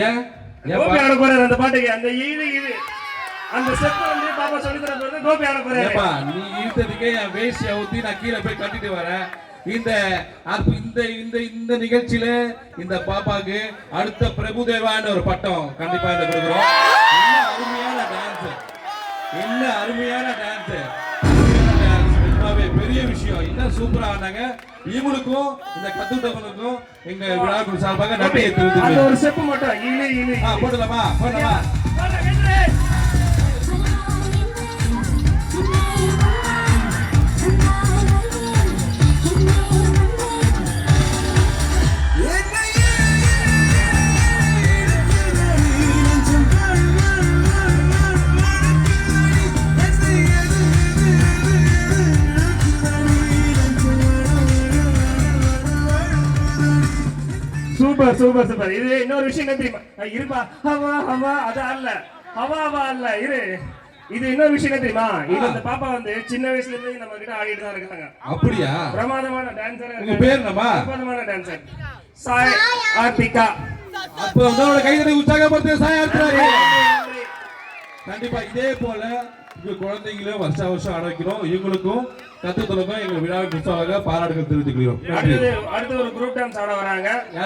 ஏன் கோபி ஆட போற அந்த பாட்டுக்கு அந்த இது இது அந்த ஸ்டெப் வந்து பாப்பா சொல்லி தர போறது கோபி ஆட போறாரு. ஏப்பா நீ இழுத்ததுக்கே என் வேஷ்டியை ஊத்தி நான் கீழே போய் கட்டிட்டு வரேன். இந்த இந்த இந்த இந்த நிகழ்ச்சியில இந்த பாப்பாக்கு அடுத்த பிரபுதேவான்னு ஒரு பட்டம் கண்டிப்பா இந்த கொடுக்குறோம். அருமையான டான்ஸ், என்ன அருமையான டான்ஸ், பெரிய விஷயம். இன்னும் சூப்பரா ஆனாங்க. இவங்களுக்கும் இந்த கத்துட்டவங்களுக்கும் எங்க விழாக்குழு சார்பாக நன்றியை தெரிவித்துக்கிறேன். ஒரு ஸ்டெப் மட்டும் இழு இழு போடலாமா போடலாமா. Super super super. இது இன்னொரு விஷயம் என்ன தெரியுமா? இருப்பா ஹவா ஹவா அது அல்ல, ஹவா ஹவா அல்ல. இரு இது இன்னொரு விஷயம் என்ன தெரியுமா? இது அந்த பாப்பா வந்து சின்ன வயசுல இருந்து நம்ம கிட்ட ஆடிட்டு தான் இருக்காங்க. அப்படியா? பிரமாதமான டான்சரா உங்க பேர் என்னம்மா? பிரமாதமான டான்சர் சாய் ஆர்த்திகா. அப்ப உங்களோட கைதடி உற்சாகப்படுத்த சாயா இருக்கிறாரு. கண்டிப்பா இதே போல உங்க குழந்தைங்களும் வருஷம் வருஷம் ஆட வைக்கிறோம். இவங்களுக்கும் கத்துத்தலுக்கும் எங்க விழாவின் உற்சாக பாராட்டுகள் தெரிவித்துக் கொள்கிறோம். அடுத்து ஒரு குரூப் டான்ஸ் ஆட வராங்க. யார்